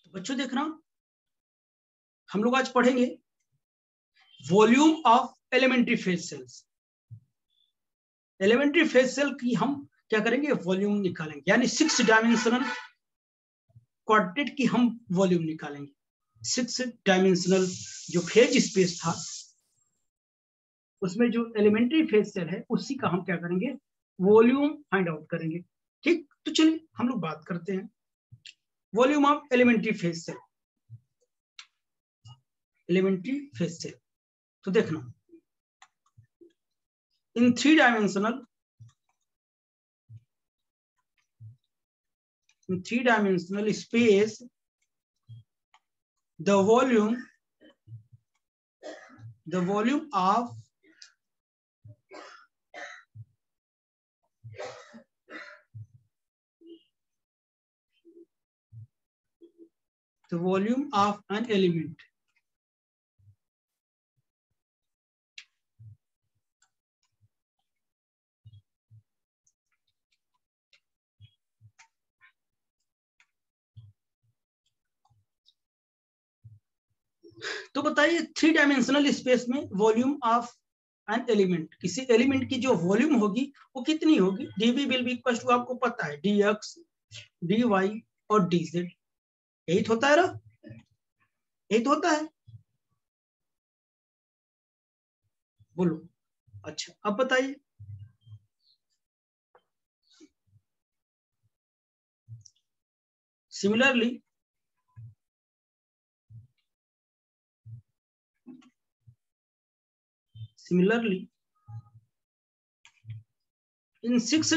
तो बच्चों देखना, हम लोग आज पढ़ेंगे volume of elementary phase cells. Elementary phase cell की हम क्या करेंगे, वॉल्यूम निकालेंगे, यानी 6 डायमेंशनल क्वाड्रेंट की हम वॉल्यूम निकालेंगे। 6 डायमेंशनल जो फेज स्पेस था उसमें जो एलिमेंट्री फेज सेल है उसी का हम क्या करेंगे, वॉल्यूम फाइंड आउट करेंगे। ठीक, तो चलिए हम लोग बात करते हैं volume of elementary phase cell. Elementary phase cell तो देखना, in 3 dimensional space, the volume of an element तो बताइए 3 डायमेंशनल स्पेस में वॉल्यूम ऑफ एन एलिमेंट, किसी एलिमेंट की जो वॉल्यूम होगी वो कितनी होगी, dv will be equal to, आपको पता है dx dy और dz। यही तो होता है ना, यही तो होता है, बोलो। अच्छा अब बताइए, similarly in 6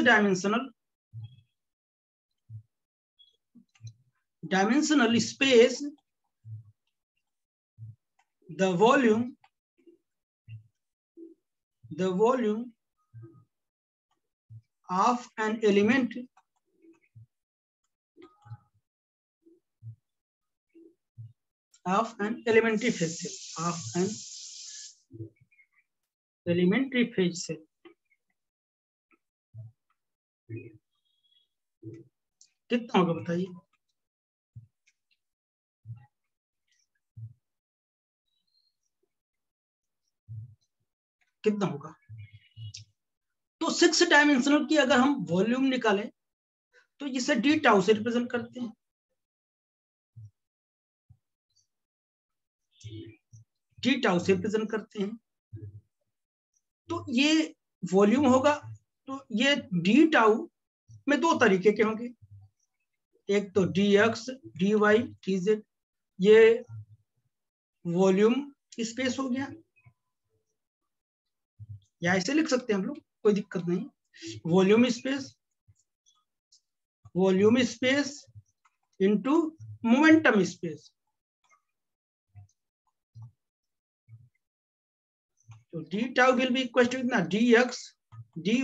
dimensional space, the volume of an element of an elementary phase cell, कितना होगा बताइए। कितना होगा, तो 6 डायमेंशनल की अगर हम वॉल्यूम निकालें तो इसे डी टाउ से रिप्रेजेंट करते हैं, डी टाउ से रिप्रेजेंट करते हैं। तो ये वॉल्यूम होगा, तो ये डी टाउ में 2 तरीके के होंगे, एक तो dx dy dz, ये वॉल्यूम स्पेस हो गया, या ऐसे लिख सकते हैं हम लोग, कोई दिक्कत नहीं। Volume space into momentum space, तो d tau will be equal to कितना, dx dy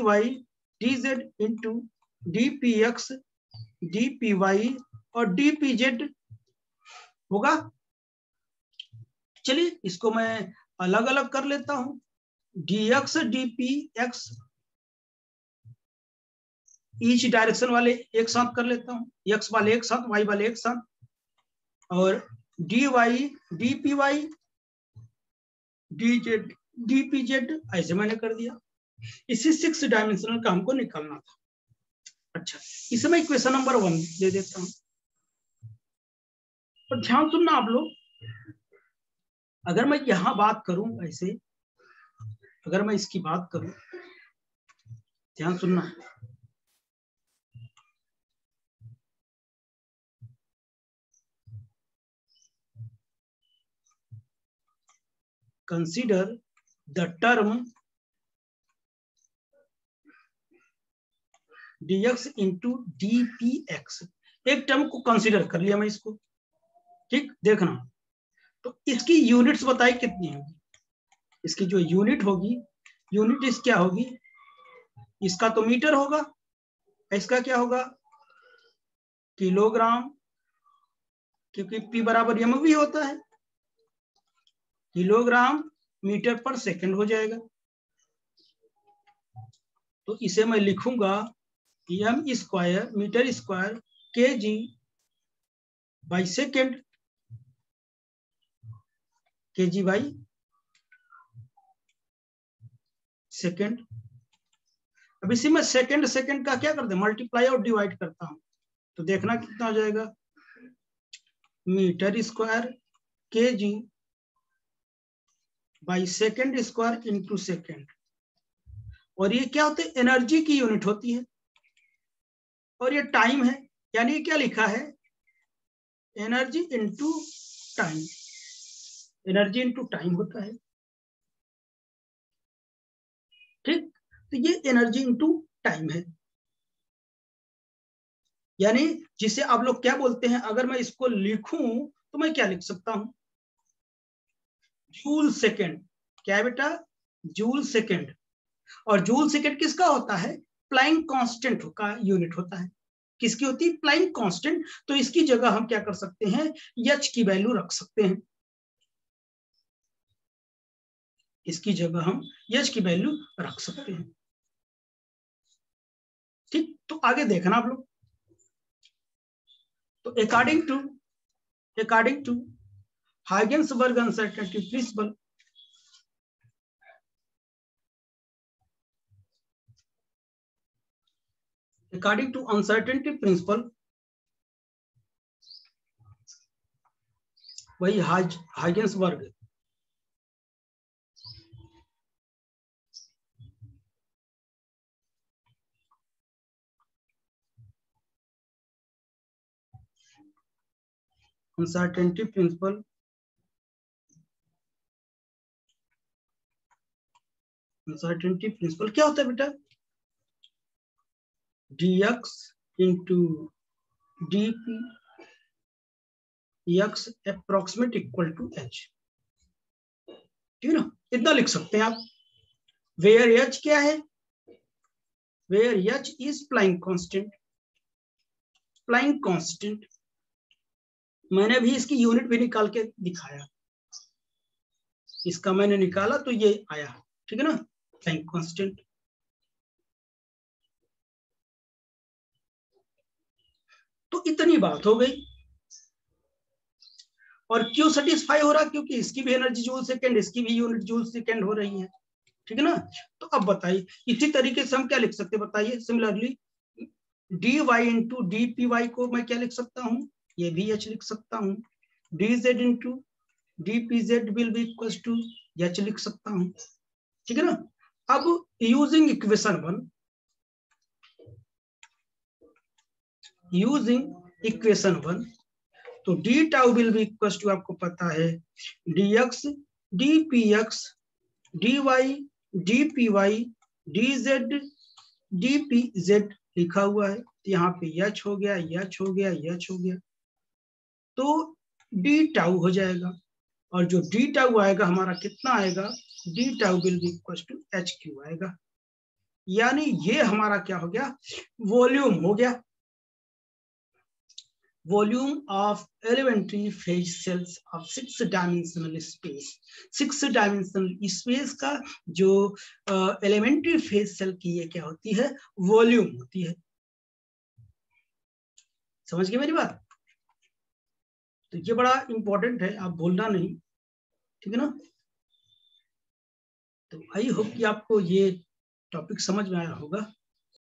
dz into dpx dpy और dpz होगा। चलिए इसको मैं अलग अलग कर लेता हूं, dx dpx ईच डायरेक्शन वाले एक साथ कर लेता हूं, x वाले एक साथ, y वाले एक साथ, और dy dpy dz dpz ऐसे मैंने कर दिया। इसी 6 डायमेंशनल का हमको निकालना था। अच्छा, इसे मैं इक्वेशन नंबर 1 दे देता हूं, तो ध्यान सुनना आप लोग, अगर मैं यहां बात करूं ऐसे, अगर मैं इसकी बात करूं, ध्यान सुनना, consider the term dx into dpx, एक टर्म को कंसीडर कर लिया मैं इसको, ठीक। देखना, तो इसकी यूनिट्स बताई कितनी होगी, इसकी जो यूनिट होगी, यूनिट इस क्या होगी, इसका तो मीटर होगा, इसका क्या होगा, किलोग्राम, क्योंकि p बराबर mv होता है, किलोग्राम मीटर पर सेकंड हो जाएगा। तो इसे मैं लिखूंगा m square metre square kg by second kg by second. अब इसी में सेकेंड सेकेंड का क्या करते हैं, मल्टीप्लाई और डिवाइड करता हूं, तो देखना कितना हो जाएगा, metre square kg by second square into second. और ये क्या होते हैं, एनर्जी की यूनिट होती है, और ये टाइम है, यानी क्या लिखा है, energy into time, energy into time होता है, ठीक। तो ये एनर्जी इंटू टाइम है, यानी जिसे आप लोग क्या बोलते हैं, अगर मैं इसको लिखूं तो मैं क्या लिख सकता हूं, जूल सेकेंड। क्या बेटा, जूल सेकेंड। और जूल सेकेंड किसका होता है, प्लैंक कांस्टेंट का यूनिट होता है। किसकी होती है, प्लैंक कांस्टेंट। तो इसकी जगह हम क्या कर सकते हैं, एच की वैल्यू रख सकते हैं, इसकी जगह हम एच की वैल्यू रख सकते हैं, ठीक। तो आगे देखना आप लोग, तो according to Heisenberg uncertainty principle, according to uncertainty principle, वही Heisenberg uncertainty principle, uncertainty principle क्या होता है बेटा, dx into dp x approximate equal to h, ठीक है ना, इतना लिख सकते हैं आप। वेयर h क्या है, where h is Planck constant, Planck constant. मैंने भी इसकी यूनिट भी निकाल के दिखाया, इसका मैंने निकाला तो ये आया, ठीक है ना, प्लैंक कांस्टेंट। तो इतनी बात हो गई। और क्यों सेटिस्फाई हो रहा, क्योंकि इसकी भी एनर्जी जूल सेकेंड, इसकी भी यूनिट जूल सेकेंड हो रही है, ठीक है ना। तो अब बताइए, इसी तरीके से हम क्या लिख सकते हैं, बताइए, similarly D Y into D P Y को मैं क्या लिख सकता हूँ, ये भी एच लिख सकता हूँ, d z into D p z will be equal to h लिख सकता हूँ, ठीक है ना। अब using equation one, using equation one, तो d tau will be equal to, आपको पता है, d x d p x d y d P y d z d p z लिखा हुआ है, यहाँ पे एच हो गया, एच हो गया, एच हो गया, तो डी टाउ हो जाएगा। और जो डी टाउ आएगा हमारा कितना आएगा, D tau will be equal to H Q आएगा। यानी ये हमारा क्या हो गया, वॉल्यूम हो गया, volume of elementary phase cells of 6-dimensional space, 6-dimensional space का जो elementary phase cell की ये क्या होती है, वॉल्यूम होती है। समझ गए मेरी बात, तो ये बड़ा इंपॉर्टेंट है, आप भूलना नहीं, ठीक है ना। तो आई होप कि आपको ये टॉपिक समझ में आया होगा।